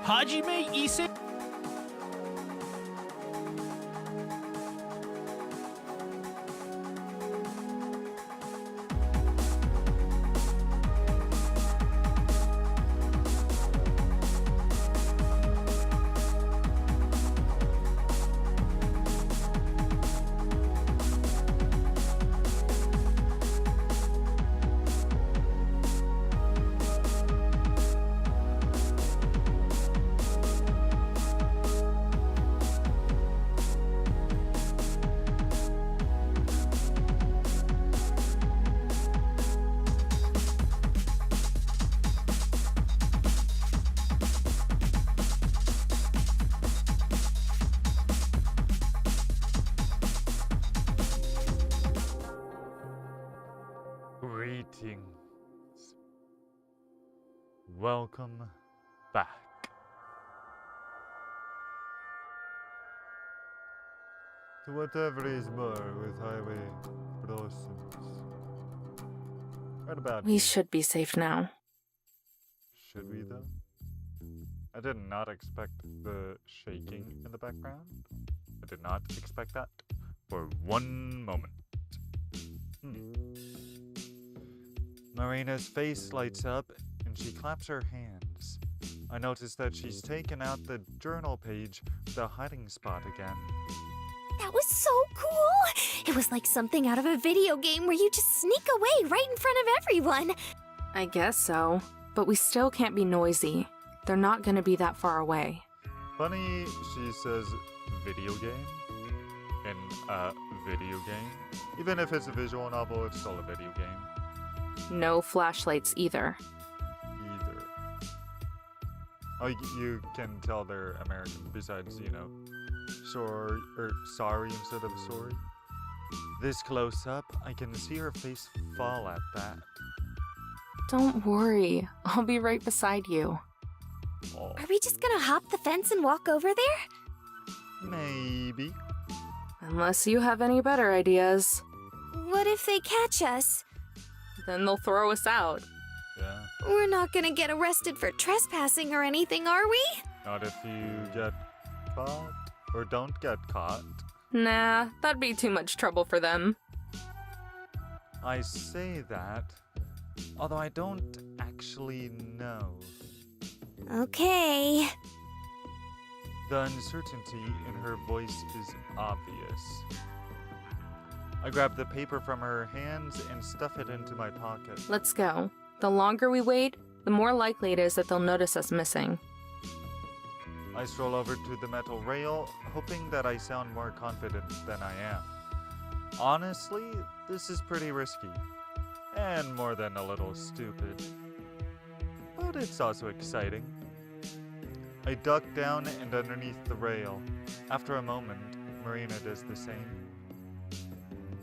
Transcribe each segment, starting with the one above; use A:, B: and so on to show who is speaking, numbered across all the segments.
A: Hajime Ise.
B: Greetings. Welcome back. To whatever is more with Highway Blossoms. Right about
C: We
B: here.
C: should be safe now.
B: Should we though? I did not expect the shaking in the background. I did not expect that for one moment. Marina's face lights up and she claps her hands. I notice that she's taken out the journal page with the hiding spot again.
D: That was so cool! It was like something out of a video game where you just sneak away right in front of everyone.
C: I guess so, but we still can't be noisy. They're not gonna be that far away.
B: Funny, she says video game in a video game. Even if it's a visual novel, it's still a video game.
C: No flashlights either.
B: Either. Oh, you can tell they're American, besides, you know, sorry instead of sorry. This close up, I can see her face fall at that.
C: Don't worry, I'll be right beside you.
B: Oh,
D: Are we just gonna hop the fence and walk over there?
B: maybe.
C: Unless you have any better ideas.
D: What if they catch us?
C: Then they'll throw us out.
B: Yeah.
D: We're not gonna get arrested for trespassing or anything, are we?
B: Not if you get caught, or don't get caught.
C: Nah, that'd be too much trouble for them.
B: I say that, although I don't actually know.
D: Okay.
B: The uncertainty in her voice is obvious. I grab the paper from her hands and stuff it into my pocket.
C: Let's go. The longer we wait, the more likely it is that they'll notice us missing.
B: I stroll over to the metal rail, hoping that I sound more confident than I am. Honestly, this is pretty risky, and more than a little stupid. But it's also exciting. I duck down and underneath the rail. After a moment, Marina does the same.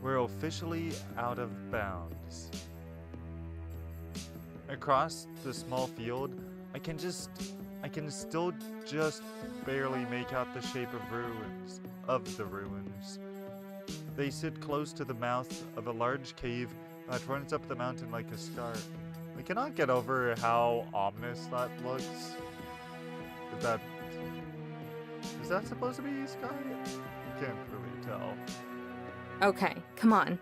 B: We're officially out of bounds. Across the small field, I can still just barely make out the shape of the ruins. They sit close to the mouth of a large cave that runs up the mountain like a scar. I cannot get over how ominous that looks. Is that supposed to be sky? I can't really tell.
C: Okay, come on.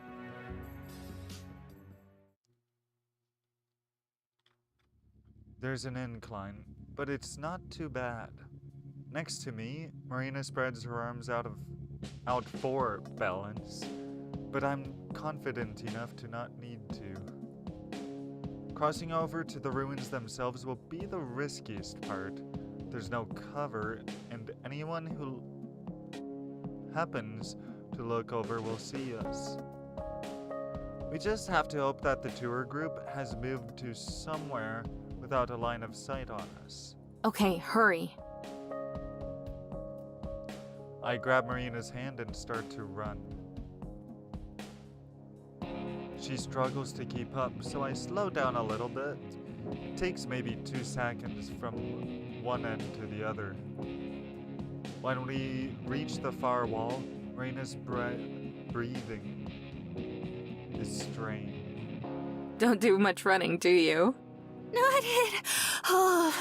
B: There's an incline, but it's not too bad. Next to me, Marina spreads her arms out for balance, but I'm confident enough to not need to. Crossing over to the ruins themselves will be the riskiest part. There's no cover, and anyone who happens to look over will see us. We just have to hope that the tour group has moved to somewhere without a line of sight on us.
C: Okay, hurry.
B: I grab Marina's hand and start to run. She struggles to keep up, so I slow down a little bit. It takes maybe 2 seconds from one end to the other. When we reach the far wall, Marina's breathing is strained.
C: Don't do much running, do you?
D: Not it. Oh.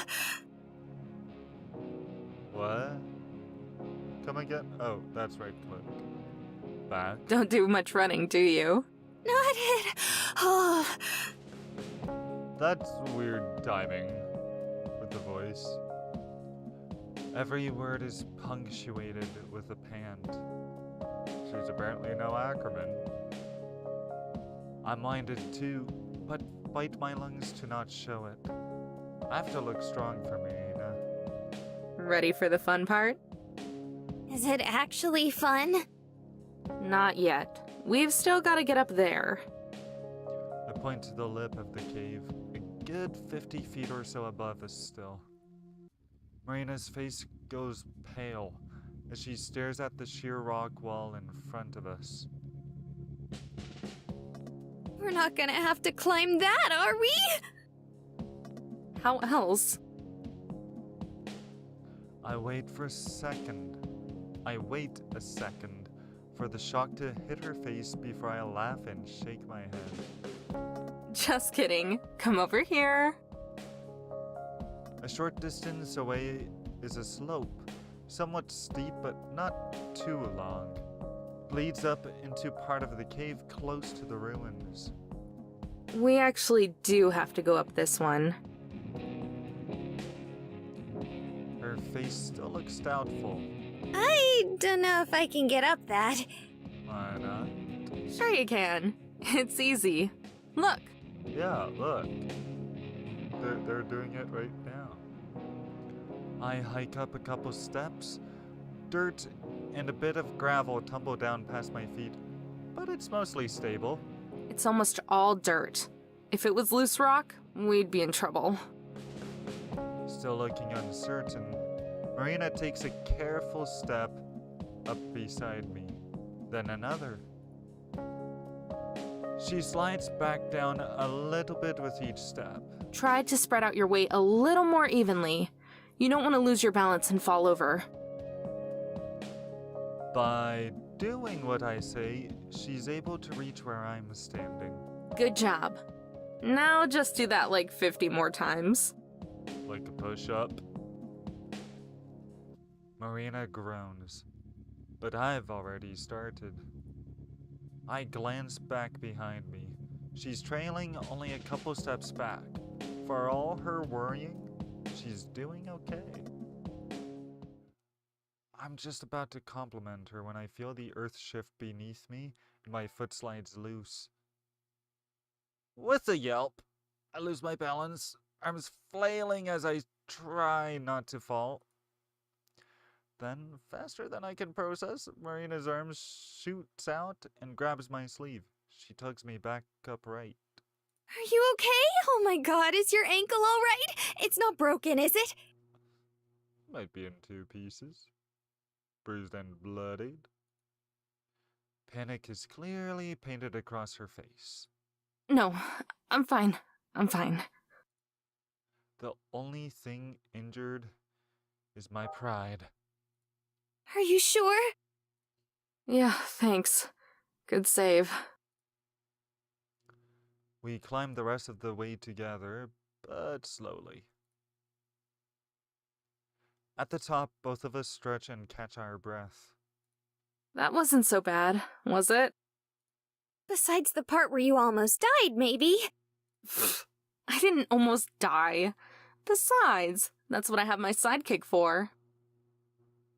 B: Come again? Oh, that's right click. Back.
C: Don't do much running, do you?
D: Not it. Oh,
B: That's weird timing with the voice. Every word is punctuated with a pant. She's apparently no acrobat. I'm minded too, but bite my lungs to not show it. I have to look strong for Marina.
C: Ready for the fun part?
D: is it actually fun?
C: Not yet. We've still got to get up there.
B: I point to the lip of the cave, a good 50 feet or so above us still. Marina's face goes pale as she stares at the sheer rock wall in front of us.
D: We're not gonna have to climb that, are we?
C: How else?
B: I wait a second for the shock to hit her face before I laugh and shake my head.
C: Just kidding. Come over here.
B: A short distance away is a slope, somewhat steep but not too long. Leads up into part of the cave close to the ruins.
C: We actually do have to go up this one.
B: Her face still looks doubtful.
D: I don't know if I can get up that.
B: Why not?
C: Sure you can. It's easy. Look.
B: Yeah, look. They're doing it right now. I hike up a couple steps. Dirt and a bit of gravel tumble down past my feet, but it's mostly stable.
C: It's almost all dirt. If it was loose rock, we'd be in trouble.
B: Still looking uncertain, Marina takes a careful step up beside me, then another. She slides back down a little bit with each step.
C: Try to spread out your weight a little more evenly. You don't want to lose your balance and fall over.
B: By doing what I say, she's able to reach where I'm standing.
C: Good job. Now just do that like 50 more times.
B: Like a push-up. Marina groans, but I've already started. I glance back behind me. She's trailing only a couple steps back. For all her worrying, she's doing okay. I'm just about to compliment her when I feel the earth shift beneath me and my foot slides loose. With a yelp, I lose my balance, arms flailing as I try not to fall. Then, faster than I can process, Marina's arm shoots out and grabs my sleeve. She tugs me back upright.
D: Are you okay? Oh my god, is your ankle alright? It's not broken, is it?
B: Might be in 2 pieces. Bruised and bloodied. Panic is clearly painted across her face.
C: No, I'm fine. I'm fine.
B: The only thing injured is my pride.
D: Are you sure?
C: Yeah, thanks. Good save.
B: We climb the rest of the way together, but slowly. At the top, both of us stretch and catch our breath.
C: That wasn't so bad, was it?
D: Besides the part where you almost died, maybe.
C: I didn't almost die. Besides, that's what I have my sidekick for.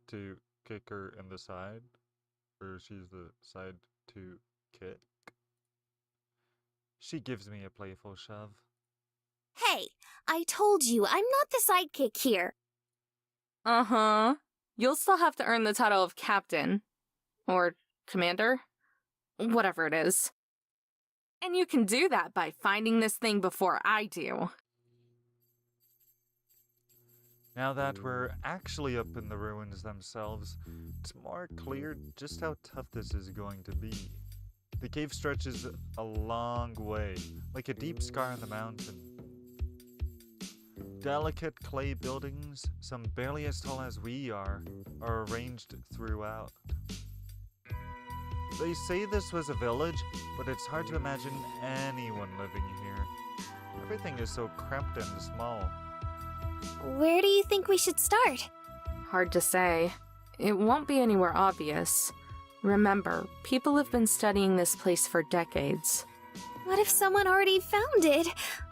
B: To kick her in the side? Or she's the side to kick? She gives me a playful shove.
D: Hey, I told you, I'm not the sidekick here.
C: Uh-huh. You'll still have to earn the title of captain. Or commander. Whatever it is. And you can do that by finding this thing before I do.
B: Now that we're actually up in the ruins themselves, it's more clear just how tough this is going to be. The cave stretches a long way, like a deep scar on the mountain. Delicate clay buildings, some barely as tall as we are arranged throughout. They say this was a village, but it's hard to imagine anyone living here. Everything is so cramped and small.
D: Where do you think we should start?
C: Hard to say. it won't be anywhere obvious. Remember, people have been studying this place for decades.
D: What if someone already found it?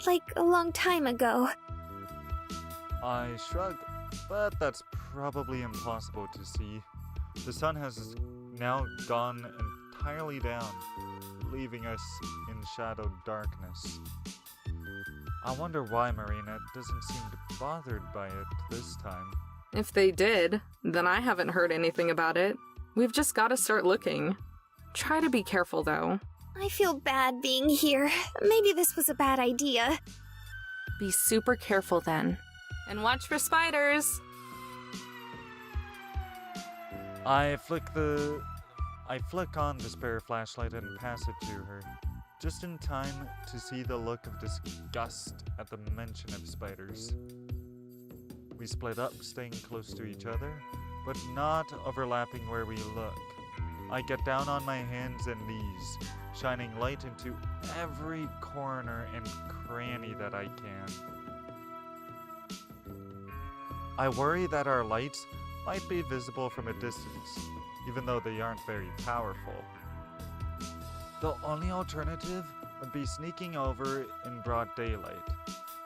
D: Like a long time ago.
B: I shrug, but that's probably impossible to see. The sun has now gone entirely down, leaving us in shadowed darkness. I wonder why Marina doesn't seem bothered by it this time.
C: If they did, then I haven't heard anything about it. We've just gotta start looking. Try to be careful, though.
D: I feel bad being here. Maybe this was a bad idea.
C: Be super careful then. And watch for spiders!
B: I flick on the spare flashlight and pass it to her, just in time to see the look of disgust at the mention of spiders. We split up, staying close to each other, but not overlapping where we look. I get down on my hands and knees, shining light into every corner and cranny that I can. I worry that our lights might be visible from a distance, even though they aren't very powerful. The only alternative would be sneaking over in broad daylight,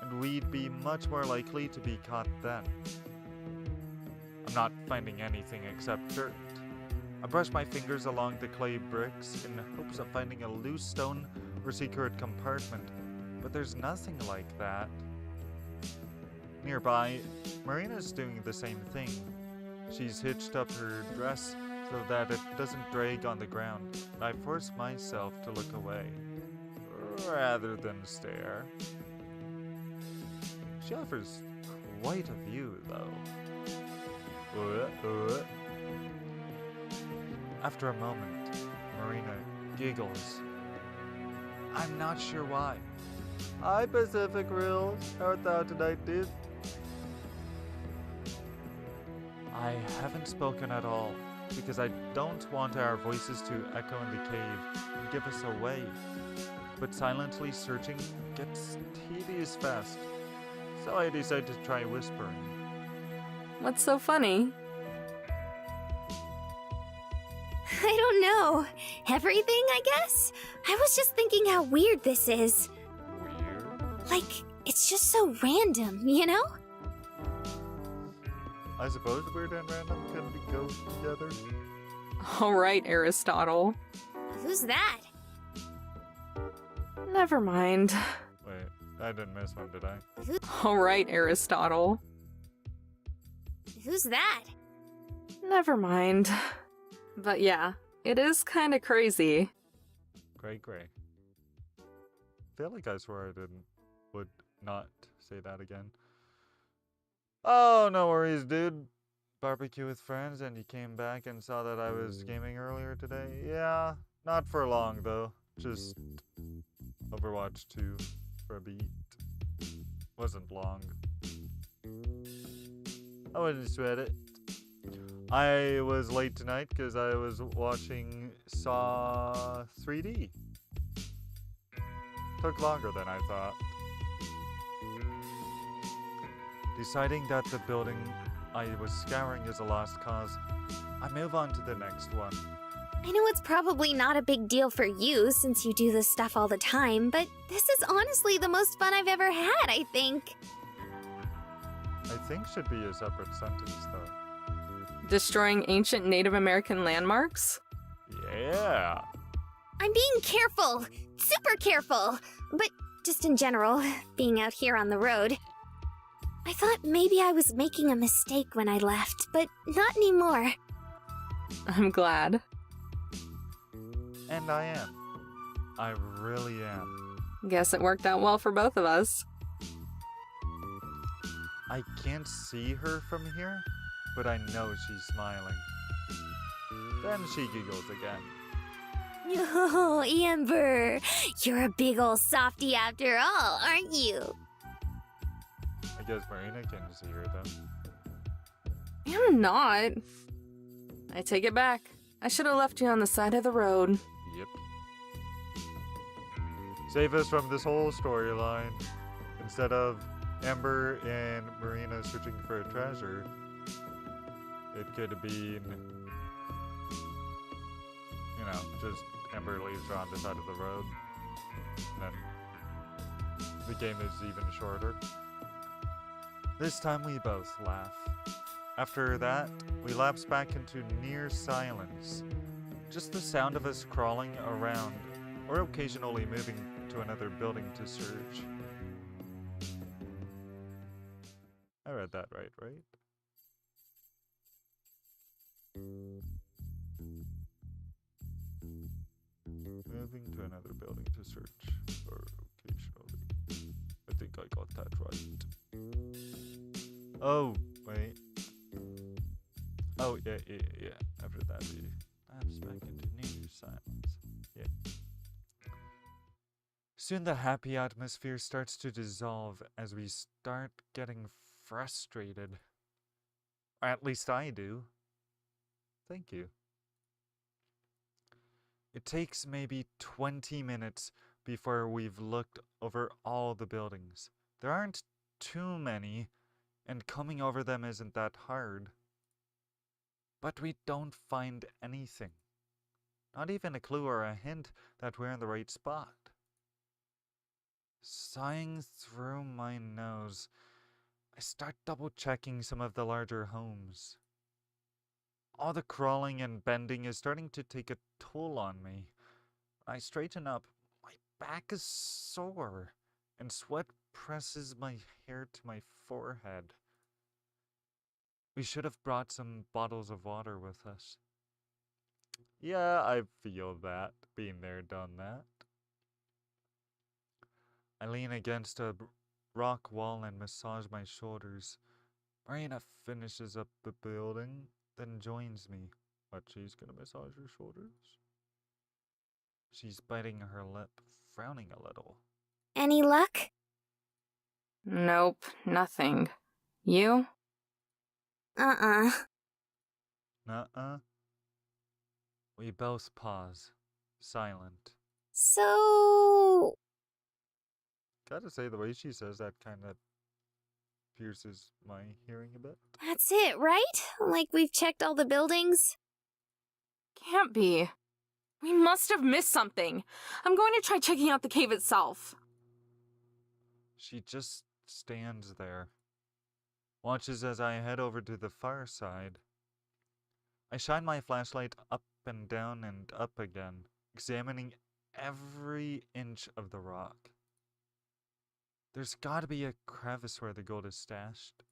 B: and we'd be much more likely to be caught then. I'm not finding anything except dirt. I brush my fingers along the clay bricks in hopes of finding a loose stone or secret compartment, but there's nothing like that. Nearby, Marina's doing the same thing. She's hitched up her dress so that it doesn't drag on the ground, and I force myself to look away, rather than stare. She offers quite a view, though. After a moment, Marina giggles. I'm not sure why. Hi, Pacific Rills. How art thou tonight, dude? I haven't spoken at all, because I don't want our voices to echo in the cave and give us away. But silently searching gets tedious fast, so I decide to try whispering.
C: What's so funny?
D: I don't know. Everything, I guess? I was just thinking how weird this is.
B: Weird?
D: Like, it's just so random, you know?
B: I suppose weird and random can go together.
C: Alright, Aristotle.
D: Who's that?
C: Never mind.
B: Wait, I didn't miss one, did I?
C: Alright, Aristotle.
D: Who's that?
C: Never mind. But yeah, it is kinda crazy.
B: Gray. Feel like I swore I would not say that again. Oh, no worries, dude. Barbecue with friends and you came back and saw that I was gaming earlier today? Yeah, not for long though. Just Overwatch 2 for a beat. Wasn't long. I wouldn't sweat it. I was late tonight because I was watching Saw 3D. Took longer than I thought. Deciding that the building I was scouring is a lost cause, I move on to the next one.
D: I know it's probably not a big deal for you since you do this stuff all the time, but this is honestly the most fun I've ever had, I think.
B: I think should be a separate sentence though.
C: Destroying ancient Native American landmarks?
B: Yeah.
D: I'm being careful, super careful, but just in general, being out here on the road. I thought maybe I was making a mistake when I left, but not anymore.
C: I'm glad.
B: And I am. I really am.
C: Guess it worked out well for both of us.
B: I can't see her from here, but I know she's smiling. Then she giggles again.
D: Oh, Amber, you're a big ol' softy after all, aren't you?
B: I guess Marina can see her though.
C: I'm not. I take it back. I should have left you on the side of the road.
B: Yep. Save us from this whole storyline. Instead of Amber and Marina searching for a treasure, It could have been, just amber leaves are on the side of the road. And then the game is even shorter. This time we both laugh. After that, we lapse back into near silence. Just the sound of us crawling around, or occasionally moving to another building to search. I read that right? Moving to another building to search, or occasionally. I think I got that right. Oh, wait. Oh, yeah. After that, we lapse back into near silence. Yeah. Soon the happy atmosphere starts to dissolve as we start getting frustrated. Or at least I do. Thank you. It takes maybe 20 minutes before we've looked over all the buildings. There aren't too many, and coming over them isn't that hard. But we don't find anything. Not even a clue or a hint that we're in the right spot. Sighing through my nose, I start double-checking some of the larger homes. All the crawling and bending is starting to take a toll on me. When I straighten up, my back is sore, and sweat presses my hair to my forehead. We should have brought some bottles of water with us. Yeah, I feel that. Been there, done that. I lean against a rock wall and massage my shoulders. Marina finishes up the building, then joins me. But she's gonna massage her shoulders? She's biting her lip, frowning a little.
D: Any luck?
C: Nope, nothing. You?
D: Uh-uh.
B: Nuh-uh. We both pause, silent.
D: So...
B: Gotta say, the way she says that kind of pierces my hearing a bit.
D: that's it, right? Like we've checked all the buildings?
C: Can't be. We must have missed something. I'm going to try checking out the cave itself.
B: She just stands there, watches as I head over to the far side. I shine my flashlight up and down and up again, examining every inch of the rock. There's gotta be a crevice where the gold is stashed,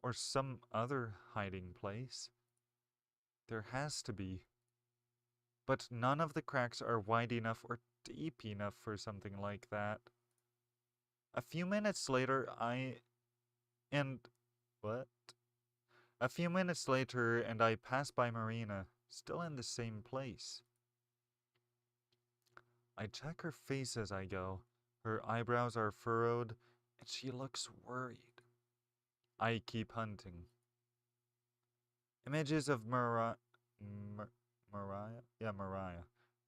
B: or some other hiding place. There has to be. But none of the cracks are wide enough or deep enough for something like that. A few minutes later, A few minutes later, and I pass by Marina, still in the same place. I check her face as I go. Her eyebrows are furrowed, and she looks worried. I keep hunting. Images of Mariah.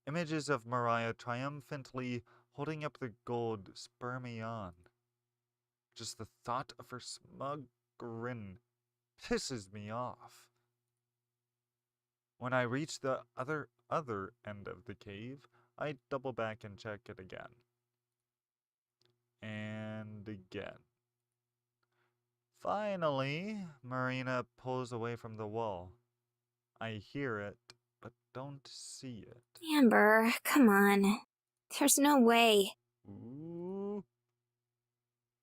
B: Images of Mariah triumphantly holding up the gold spur me on. Just the thought of her smug grin pisses me off. When I reach the other end of the cave, I double back and check it again. And again. Finally, Marina pulls away from the wall. I hear it, but don't see it.
D: Amber, come on. There's no way.
B: Ooh.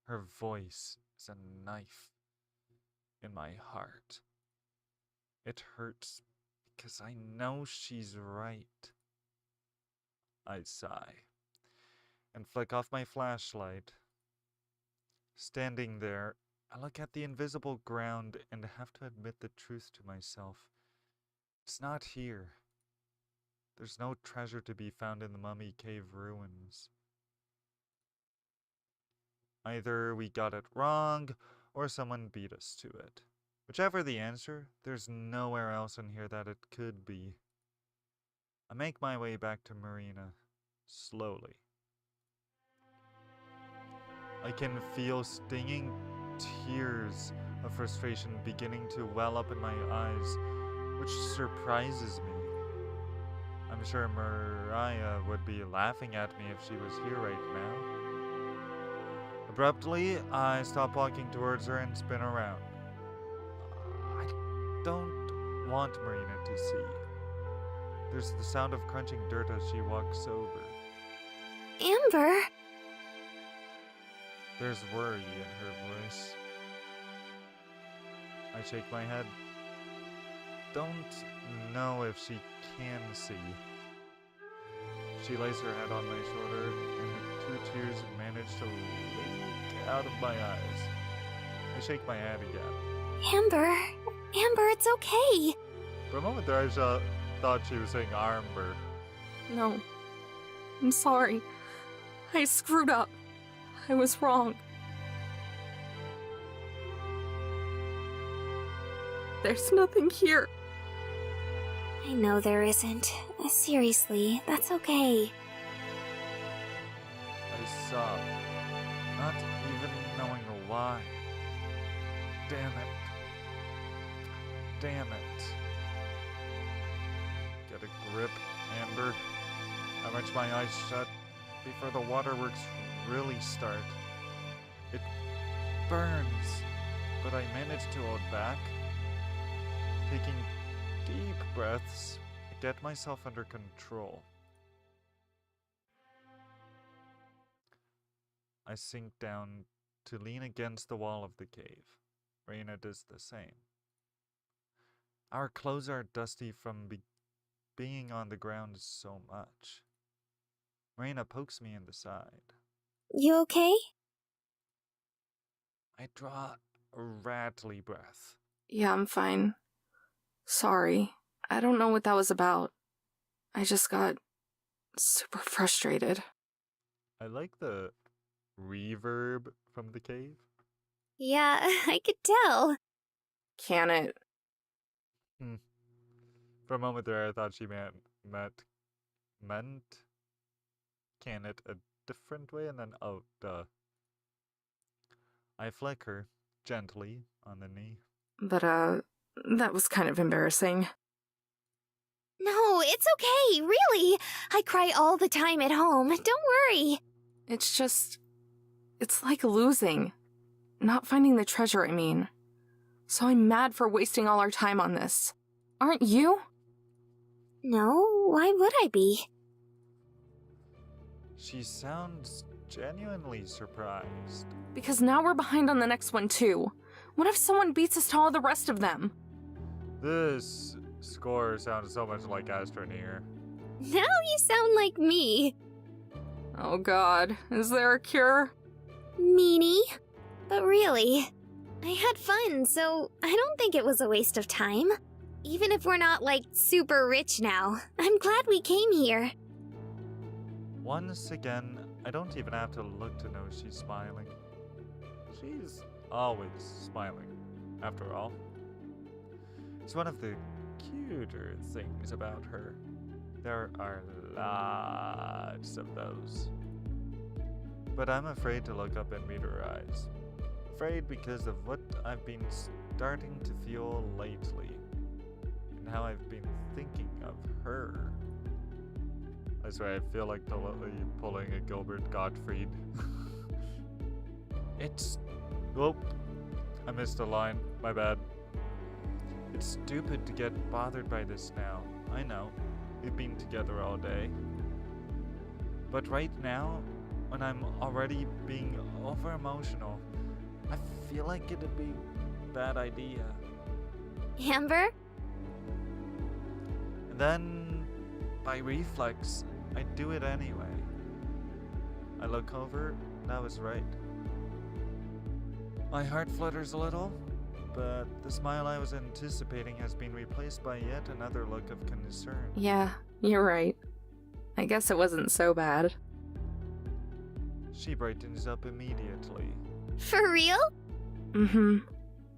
B: Her voice is a knife in my heart. It hurts because I know she's right. I sigh and flick off my flashlight. Standing there, I look at the invisible ground and have to admit the truth to myself. It's not here. There's no treasure to be found in the Mummy Cave ruins. Either we got it wrong, or someone beat us to it. Whichever the answer, there's nowhere else in here that it could be. I make my way back to Marina, slowly. I can feel stinging tears a frustration beginning to well up in my eyes, which surprises me. I'm sure Mariah would be laughing at me if she was here right now. Abruptly, I stop walking towards her and spin around. I don't want Marina to see. There's the sound of crunching dirt as she walks over.
D: Amber?
B: There's worry in her voice. I shake my head. Don't know if she can see. She lays her head on my shoulder, and the 2 tears manage to leak out of my eyes. I shake my head again.
D: Amber, it's okay.
B: For a moment there, I thought she was saying Amber.
C: No. I'm sorry. I screwed up. I was wrong. There's nothing here.
D: I know there isn't. Seriously, that's okay.
B: I sob, not even knowing why. Damn it. Get a grip, Amber. I wrench my eyes shut before the waterworks really start. It burns, but I manage to hold back. Taking deep breaths, I get myself under control. I sink down to lean against the wall of the cave. Reina does the same. Our clothes are dusty from being on the ground so much. Reina pokes me in the side.
D: You okay?
B: I draw a rattly breath.
C: Yeah, I'm fine. Sorry. I don't know what that was about. I just got super frustrated.
B: I like the reverb from the cave.
D: Yeah, I could tell.
C: Can it?
B: For a moment there, I thought she meant can it a different way, and then, oh, duh. I flick her gently on the knee.
C: But, that was kind of embarrassing.
D: No, it's okay, really. I cry all the time at home. Don't worry.
C: It's like losing. Not finding the treasure, I mean. So I'm mad for wasting all our time on this. Aren't you?
D: No, why would I be?
B: She sounds genuinely surprised.
C: Because now we're behind on the next one, too. What if someone beats us to all the rest of them?
B: This score sounds so much like Astroneer.
D: Now you sound like me.
C: Oh god, is there a cure?
D: Meanie. But really, I had fun, so I don't think it was a waste of time. Even if we're not, like, super rich now, I'm glad we came here.
B: Once again, I don't even have to look to know she's smiling. She's always smiling, after all. It's one of the cuter things about her. There are lots of those. But I'm afraid to look up and meet her eyes. Afraid because of what I've been starting to feel lately, and how I've been thinking of her. I swear, I feel like totally pulling a Gilbert Gottfried. Oh, I missed a line. My bad. It's stupid to get bothered by this now. I know. We've been together all day. But right now, when I'm already being over-emotional, I feel like it'd be a bad idea.
D: Amber?
B: And then, by reflex, I do it anyway. I look over, and I was right. My heart flutters a little, but the smile I was anticipating has been replaced by yet another look of concern.
C: Yeah, you're right. I guess it wasn't so bad.
B: She brightens up immediately.
D: For real?
C: Mm-hmm.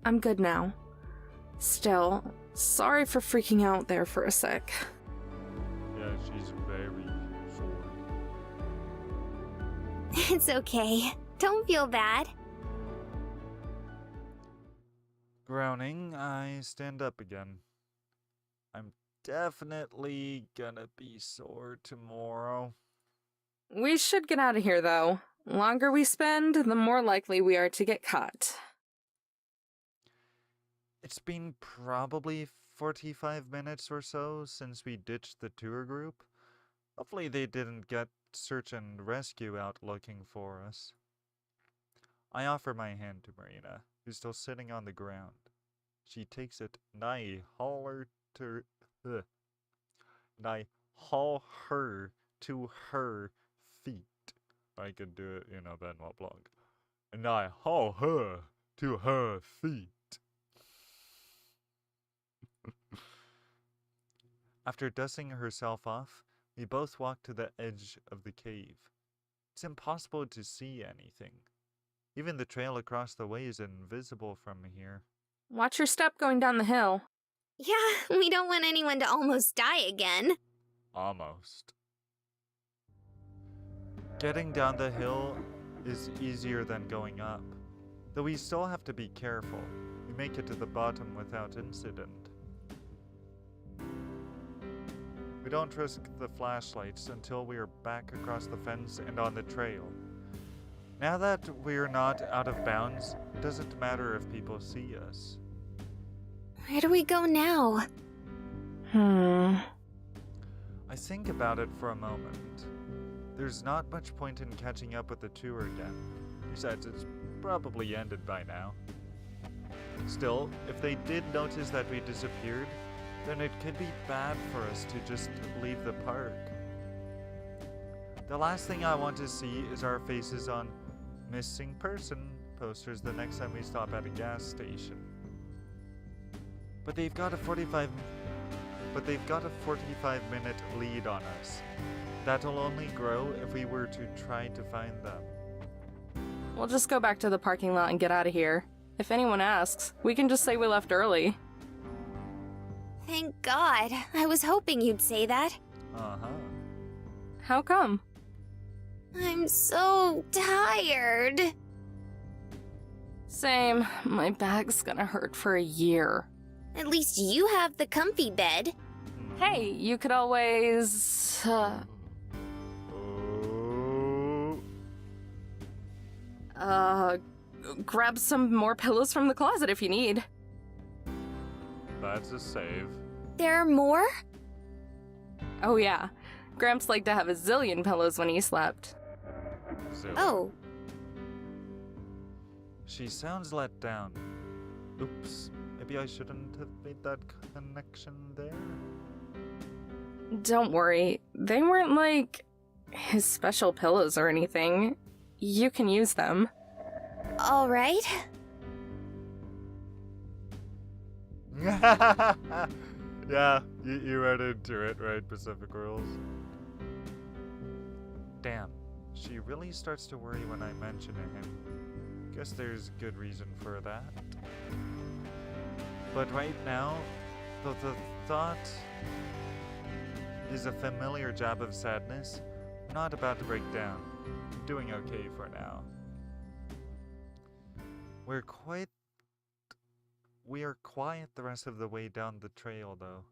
C: I'm good now. Still, sorry for freaking out there for a sec.
B: Yeah, she's very short.
D: It's okay. Don't feel bad.
B: Groaning, I stand up again. I'm definitely gonna be sore tomorrow.
C: We should get out of here, though. Longer we spend, the more likely we are to get caught.
B: It's been probably 45 minutes or so since we ditched the tour group. Hopefully they didn't get search and rescue out looking for us. I offer my hand to Marina, who's still sitting on the ground. She takes it, and I haul her to feet. I could do it in a Benoit blog. And I haul her to her feet. After dusting herself off, we both walk to the edge of the cave. It's impossible to see anything. Even the trail across the way is invisible from here.
C: Watch your step going down the hill.
D: Yeah, we don't want anyone to almost die again.
B: Almost. Getting down the hill is easier than going up, though we still have to be careful. We make it to the bottom without incident. We don't risk the flashlights until we are back across the fence and on the trail. Now that we're not out of bounds, it doesn't matter if people see us.
D: Where do we go now?
B: I think about it for a moment. There's not much point in catching up with the tour again. Besides, it's probably ended by now. Still, if they did notice that we disappeared, then it could be bad for us to just leave the park. The last thing I want to see is our faces on missing person posters the next time we stop at a gas station. But they've got a 45-minute lead on us. That'll only grow if we were to try to find them.
C: We'll just go back to the parking lot and get out of here. If anyone asks, we can just say we left early.
D: Thank God. I was hoping you'd say that.
B: Uh-huh.
C: How come?
D: I'm so tired.
C: Same. My back's gonna hurt for a year.
D: At least you have the comfy bed.
C: Hey, you could always...
B: Oh.
C: grab some more pillows from the closet if you need.
B: That's a save.
D: There are more?
C: Oh yeah. Gramps liked to have a zillion pillows when he slept.
B: Zillion.
D: Oh.
B: She sounds let down. Oops. Maybe I shouldn't have made that connection there.
C: Don't worry. They weren't like his special pillows or anything. You can use them.
D: All right.
B: Yeah, you read into it, right, Pacific Rules? Damn, she really starts to worry when I mention him. Guess there's good reason for that. But right now, the thought is a familiar jab of sadness. I'm not about to break down. I'm doing okay for now. We are quiet the rest of the way down the trail, though.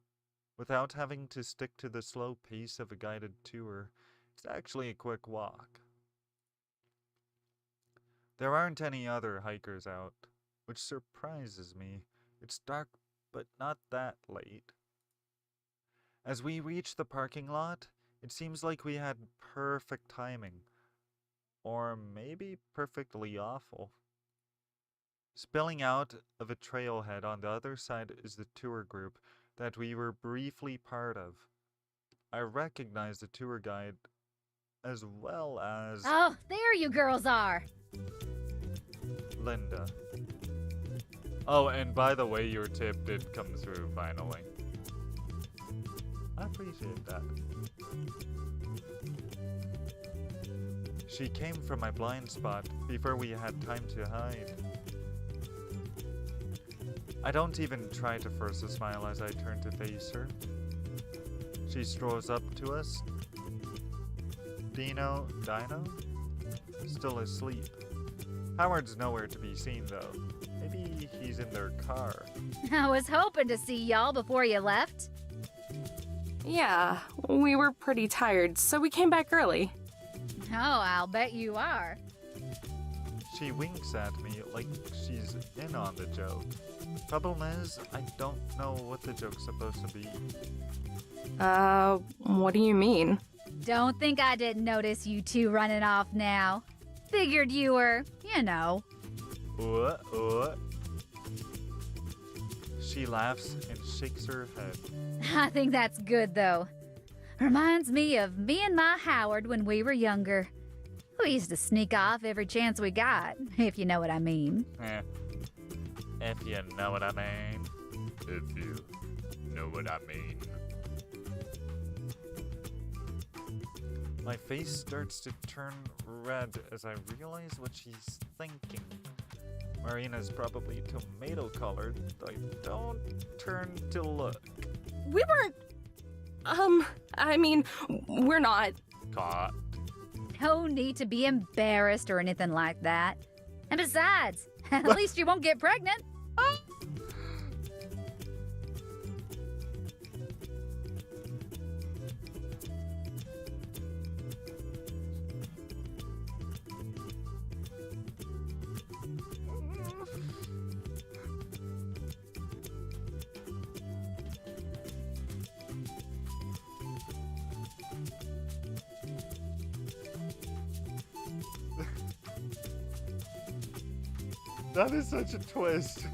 B: Without having to stick to the slow pace of a guided tour, it's actually a quick walk. There aren't any other hikers out, which surprises me. It's dark, but not that late. As we reach the parking lot, it seems like we had perfect timing. Or maybe perfectly awful. Spilling out of a trailhead on the other side is the tour group that we were briefly part of. I recognize the tour guide as well as...
A: Oh, there you girls are!
B: Linda. Oh, and by the way, your tip did come through finally. I appreciate that. She came from my blind spot before we had time to hide. I don't even try to force a smile as I turn to face her. She strolls up to us. Dino? Still asleep. Howard's nowhere to be seen though. Maybe he's in their car.
A: I was hoping to see y'all before you left.
C: Yeah, we were pretty tired, so we came back early.
A: Oh, I'll bet you are.
B: She winks at me like she's in on the joke. Problem is, I don't know what the joke's supposed to be.
C: What do you mean?
A: Don't think I didn't notice you two running off now. Figured you were, you know.
B: What? She laughs and shakes her head.
A: I think that's good, though. Reminds me of me and my Howard when we were younger. We used to sneak off every chance we got, if you know what I mean.
B: If you know what I mean. If you know what I mean. My face starts to turn red as I realize what she's thinking. Marina's probably tomato colored. I don't turn to look.
C: We weren't... we're not.
B: Caught.
A: No need to be embarrassed or anything like that. And besides, at least you won't get pregnant.
B: That is such a twist.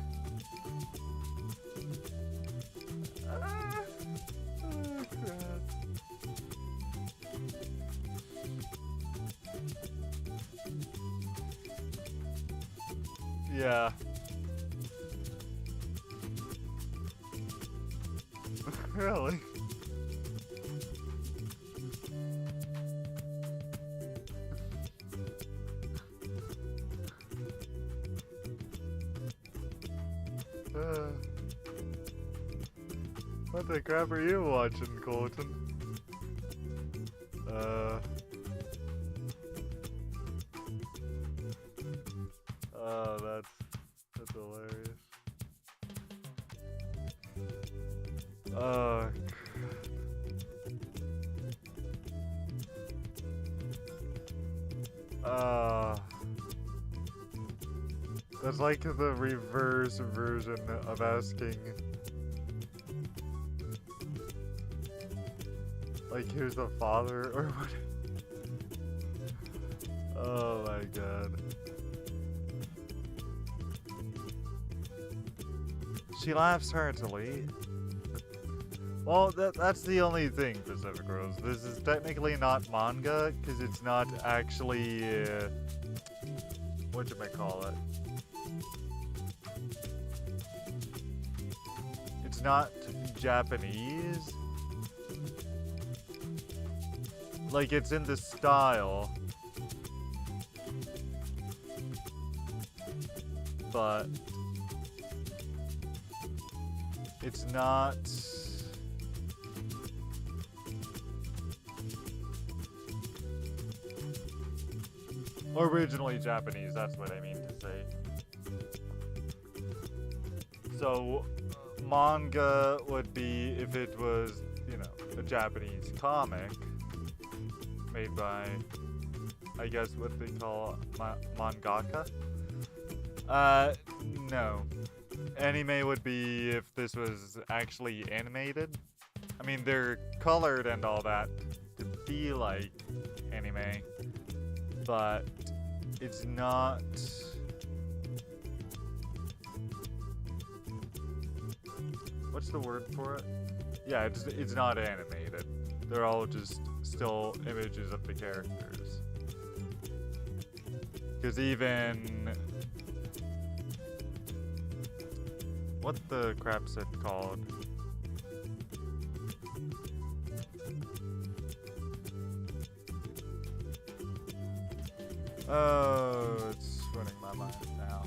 B: Oh, crap. Yeah. Really? What the crap are you watching, Colton? Oh, that's hilarious. Oh, crap. That's like the reverse version of asking, like, who's the father or what? Oh my god. She laughs heartily. Well, that's the only thing, Pacific Rose. This is technically not manga, because it's not actually, whatchamacallit? It's not Japanese. Like, it's in the style. But it's not originally Japanese, that's what I mean to say. So manga would be if it was, you know, a Japanese comic made by, I guess, what they call mangaka. No. Anime would be if this was actually animated. I mean, they're colored and all that to be like anime, but it's not. What's the word for it? Yeah, it's not animated. They're all just still images of the characters. Because even what the crap's it called? Oh, it's running my mind now.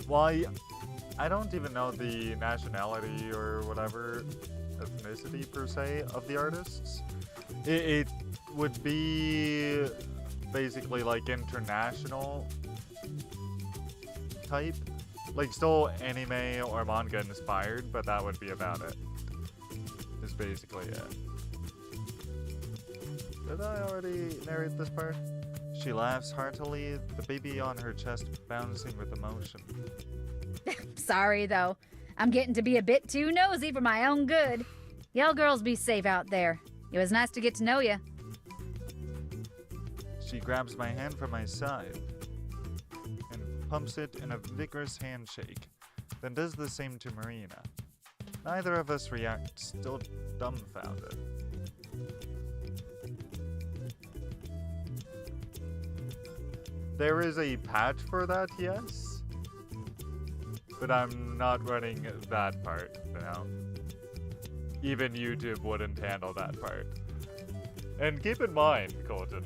B: Why? I don't even know the nationality or whatever, ethnicity per se, of the artists. It would be basically like international type. Like still anime or manga inspired, but that would be about it. Is basically it. Did I already narrate this part? She laughs heartily, the baby on her chest bouncing with emotion.
A: Sorry, though. I'm getting to be a bit too nosy for my own good. Y'all girls be safe out there. It was nice to get to know you.
B: She grabs my hand from my side and pumps it in a vigorous handshake, then does the same to Marina. Neither of us react, still dumbfounded. There is a patch for that, yes, but I'm not running that part now. Even YouTube wouldn't handle that part. And keep in mind, Colton,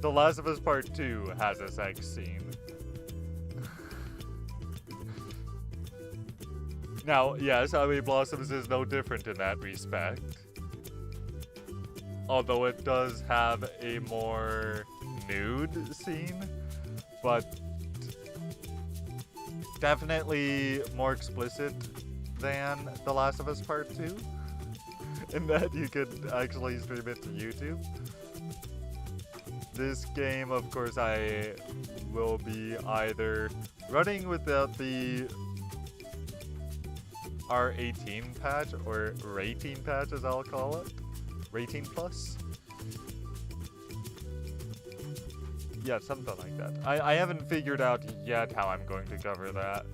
B: The Last of Us Part 2 has a sex scene. Now, yes, Honey Blossoms is no different in that respect. Although it does have a more nude scene, but definitely more explicit than The Last of Us Part 2, in that you could actually stream it to YouTube. This game, of course, I will be either running without the R18 patch, or rating patch as I'll call it. Rating plus? Yeah, something like that. I haven't figured out yet how I'm going to cover that.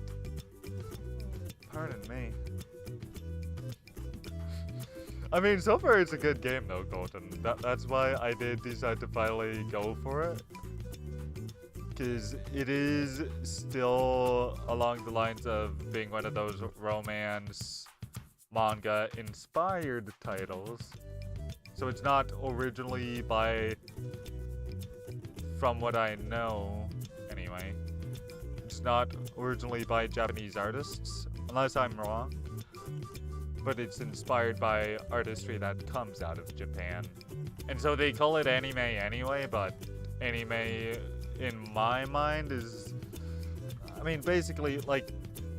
B: Pardon me. I mean, so far it's a good game though, Colton. That's why I did decide to finally go for it. Because it is still along the lines of being one of those romance manga inspired titles. So it's not originally by, from what I know anyway, it's not originally by Japanese artists, unless I'm wrong. But it's inspired by artistry that comes out of Japan. And so they call it anime anyway, but anime in my mind is, I mean, basically, like,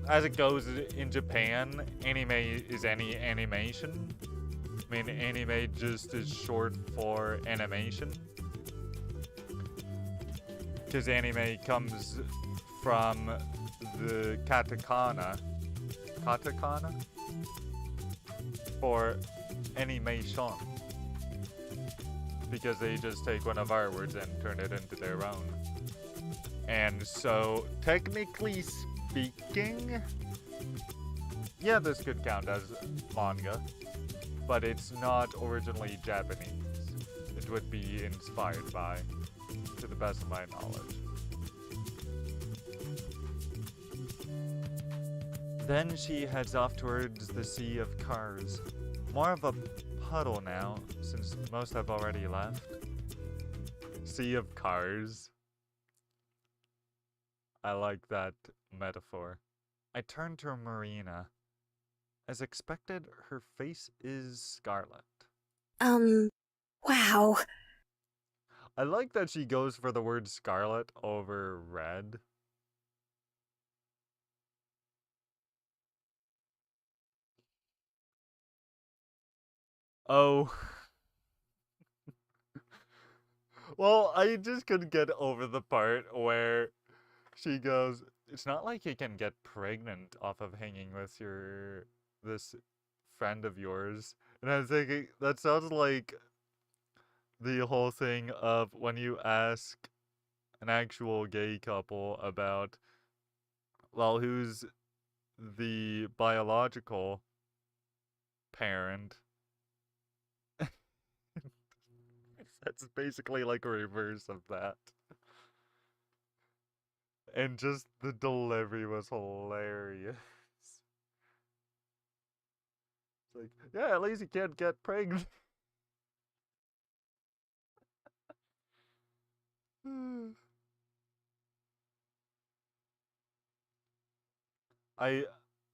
B: as it goes in Japan, anime is any animation. I mean, anime just is short for animation. Because anime comes from the katakana for animation. Because they just take one of our words and turn it into their own. And so, technically speaking, yeah, this could count as manga, but it's not originally Japanese. It would be inspired by, to the best of my knowledge. Then she heads off towards the sea of cars. More of a puddle now, since most have already left. Sea of cars. I like that metaphor. I turn to Marina. As expected, her face is scarlet.
D: Wow.
B: I like that she goes for the word scarlet over red. Oh. Well, I just couldn't get over the part where she goes, it's not like you can get pregnant off of hanging with this friend of yours. And I was thinking, that sounds like the whole thing of when you ask an actual gay couple about, well, who's the biological parent? That's basically like a reverse of that. And just the delivery was hilarious. It's like, yeah, at least you can't get pregnant. I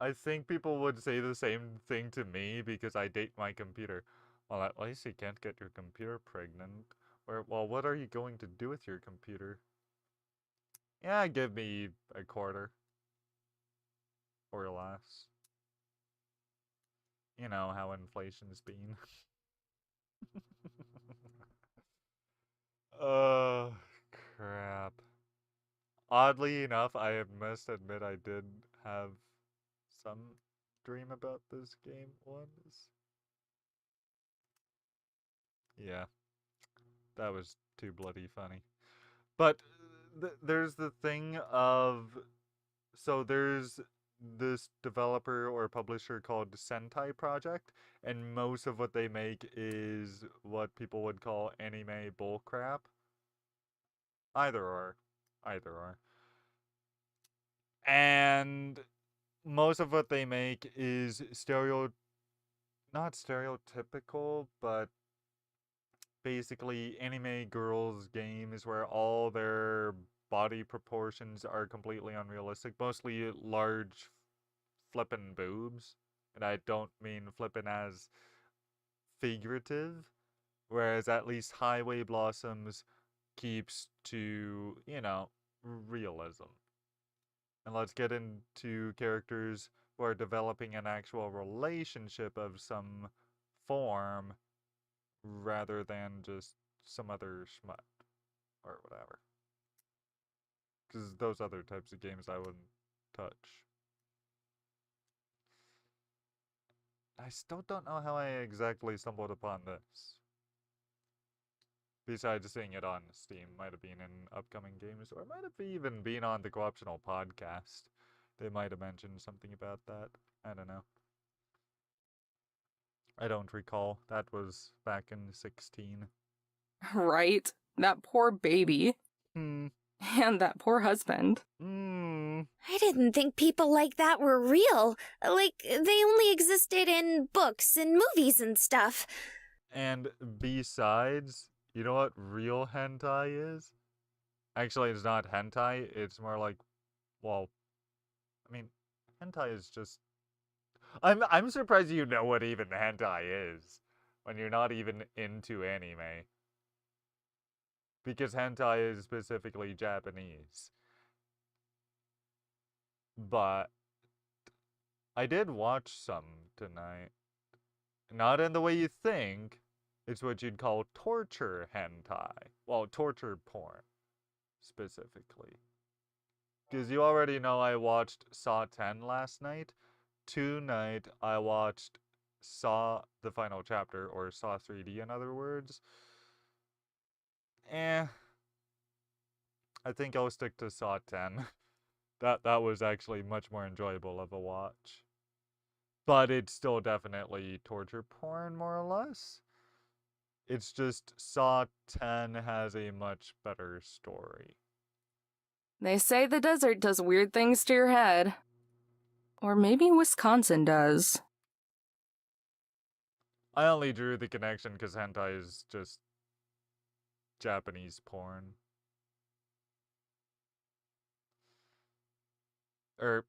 B: I think people would say the same thing to me because I date my computer. Well, at least you can't get your computer pregnant. Or, well, what are you going to do with your computer? Yeah, give me a quarter. Or less. You know how inflation's been. Oh, crap. Oddly enough, I must admit I did have some dream about this game once. Yeah, that was too bloody funny. But there's the thing of... So there's this developer or publisher called Sentai Project, and most of what they make is what people would call anime bullcrap. Either or. Either or. And most of what they make is not stereotypical, but basically anime girls games where all their body proportions are completely unrealistic, mostly large flippin' boobs. And I don't mean flippin' as figurative, whereas at least Highway Blossoms keeps to, realism. And let's get into characters who are developing an actual relationship of some form rather than just some other schmutt or whatever. Because those other types of games I wouldn't touch. I still don't know how I exactly stumbled upon this. Besides seeing it on Steam, might have been in upcoming games, or might have even been on the Co-optional podcast. They might have mentioned something about that. I don't know. I don't recall. That was back in 16.
C: Right? That poor baby.
B: Hmm.
C: And that poor husband.
D: I didn't think people like that were real. Like, they only existed in books and movies and stuff.
B: And besides, you know what real hentai is? Actually, it's not hentai. It's more like, well, I mean, hentai is just... I'm surprised you know what even hentai is when you're not even into anime. Because hentai is specifically Japanese. But I did watch some tonight. Not in the way you think. It's what you'd call torture hentai. Well, torture porn, specifically. Because you already know I watched Saw 10 last night. Tonight, I watched Saw the final chapter, or Saw 3D in other words. I think I'll stick to Saw 10. That was actually much more enjoyable of a watch. But it's still definitely torture porn, more or less. It's just Saw 10 has a much better story.
C: They say the desert does weird things to your head. Or maybe Wisconsin does.
B: I only drew the connection because hentai is just Japanese porn.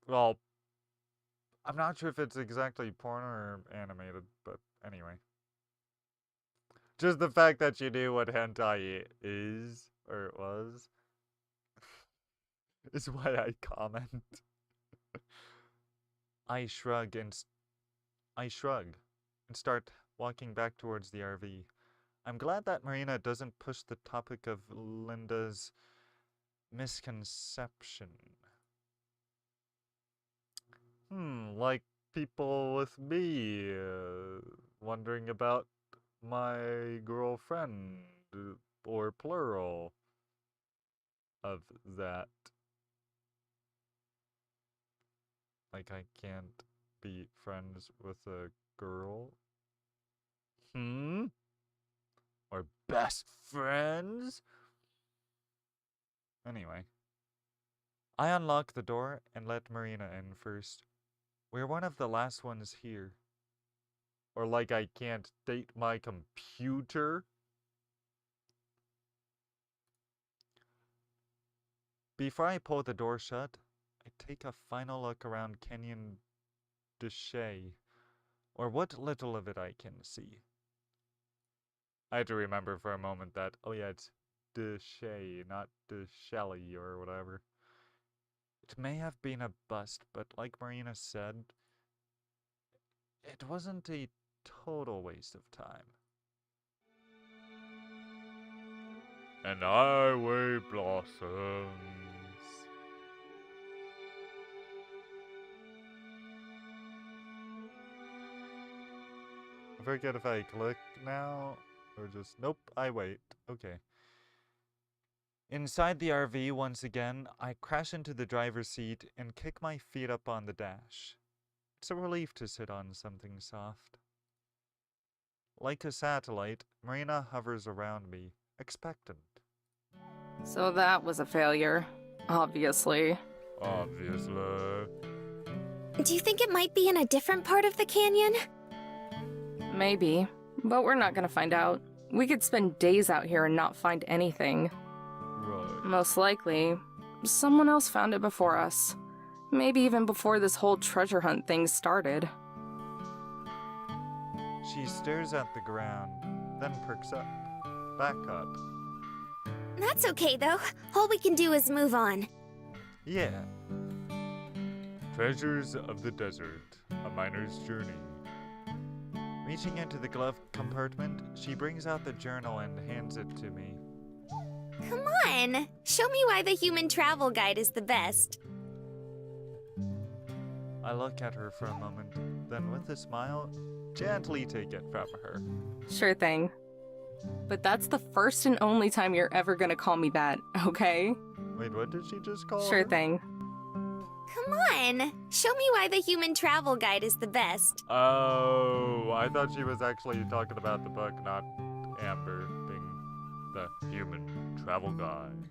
B: Well, I'm not sure if it's exactly porn or animated, but anyway. Just the fact that you knew what hentai is, or was, is why I comment. I shrug and start walking back towards the RV. I'm glad that Marina doesn't push the topic of Linda's misconception. Like people with me wondering about my girlfriend, or plural of that. Like I can't be friends with a girl? Or best friends? Anyway. I unlock the door and let Marina in first. We're one of the last ones here. Or like I can't date my computer? Before I pull the door shut, I take a final look around Canyon Deshay, or what little of it I can see. I had to remember for a moment that, oh yeah, it's DeShay, not DeShelly or whatever. It may have been a bust, but like Marina said, it wasn't a total waste of time. And highway blossoms. I forget if I click now or just nope, I wait. Okay. Inside the RV once again, I crash into the driver's seat and kick my feet up on the dash. It's a relief to sit on something soft. Like a satellite, Marina hovers around me, expectant.
C: So that was a failure, obviously.
B: Obviously.
D: Do you think it might be in a different part of the canyon?
C: Maybe, but we're not gonna find out. We could spend days out here and not find anything.
B: Right.
C: Most likely, someone else found it before us. Maybe even before this whole treasure hunt thing started.
B: She stares at the ground, then perks up. Back up.
D: That's okay, though. All we can do is move on.
B: Yeah. Treasures of the Desert, a miner's journey. Reaching into the glove compartment, she brings out the journal and hands it to me.
D: Come on! Show me why the human travel guide is the best.
B: I look at her for a moment, then with a smile, gently take it from her.
C: Sure thing. But that's the first and only time you're ever gonna call me that, okay?
B: Wait, what did she just call
C: Sure
B: her?
C: thing.
D: Come on! Show me why the human travel guide is the best.
B: Oh, I thought she was actually talking about the book, not Amber being the human travel guide.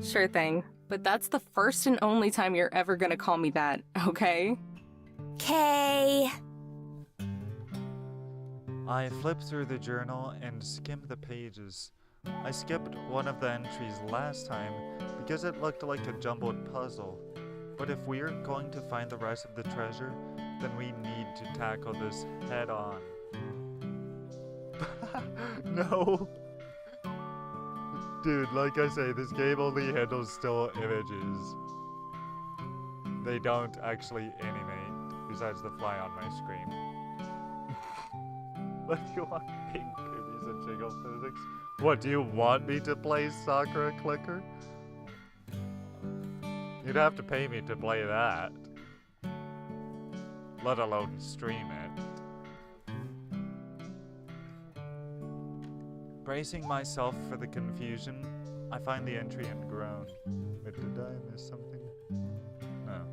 C: Sure thing. But that's the first and only time you're ever gonna call me that, okay?
D: K.
B: I flip through the journal and skim the pages. I skipped one of the entries last time because it looked like a jumbled puzzle. But if we're going to find the rest of the treasure, then we need to tackle this head on. No! Dude, like I say, this game only handles still images. They don't actually animate, besides the fly on my screen. What do you want? Pink cookies and jiggle physics? What, do you want me to play Sakura Clicker? You'd have to pay me to play that. Let alone stream it. Bracing myself for the confusion, I find the entry and groan. Wait, did I miss something? No.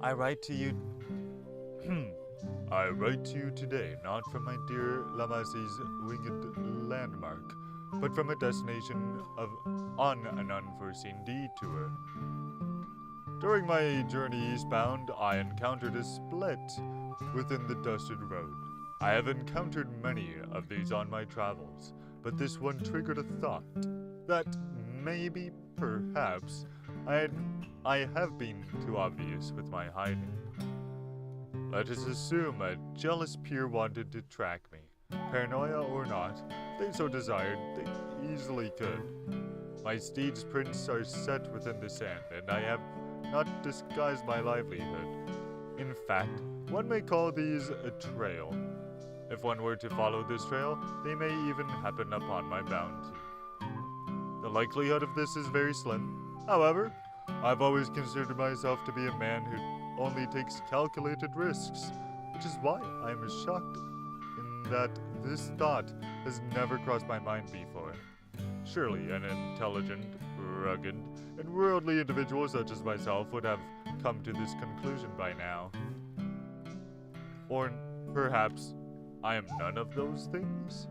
B: I write to you... I write to you today, not from my dear Lamasi's winged landmark, but from a destination on an unforeseen detour. During my journey eastbound, I encountered a split within the dusted road. I have encountered many of these on my travels, but this one triggered a thought that maybe, perhaps, I have been too obvious with my hiding. Let us assume a jealous peer wanted to track me. Paranoia or not, if they so desired, they easily could. My steed's prints are set within the sand, and I have not disguised my livelihood. In fact, one may call these a trail. If one were to follow this trail, they may even happen upon my bounty. The likelihood of this is very slim. However, I've always considered myself to be a man who only takes calculated risks, which is why I am shocked in that this thought has never crossed my mind before. Surely an intelligent, rugged, and worldly individual such as myself would have come to this conclusion by now. Or perhaps I am none of those things?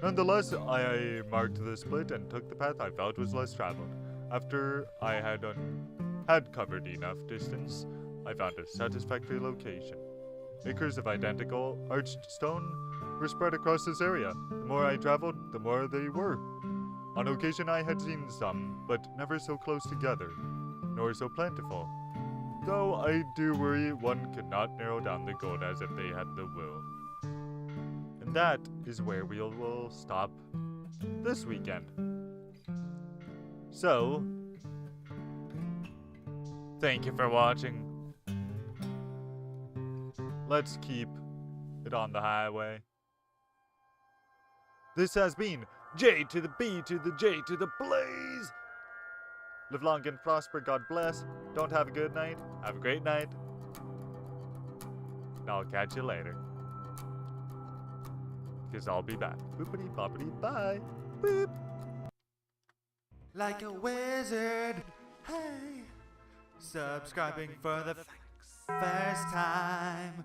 B: Nonetheless, I marked the split and took the path I felt was less traveled. After I had covered enough distance, I found a satisfactory location. Acres of identical arched stone were spread across this area. The more I traveled, the more they were. On occasion I had seen some, but never so close together, nor so plentiful. Though I do worry one could not narrow down the gold as if they had the will. And that is where we will stop this weekend. So, thank you for watching. Let's keep it on the highway. This has been J to the B to the J to the Blaze. Live long and prosper. God bless. Don't have a good night. Have a great night. And I'll catch you later. Because I'll be back. Boopity boppity bye. Boop.
E: Like a wizard, hey, subscribing for the first time.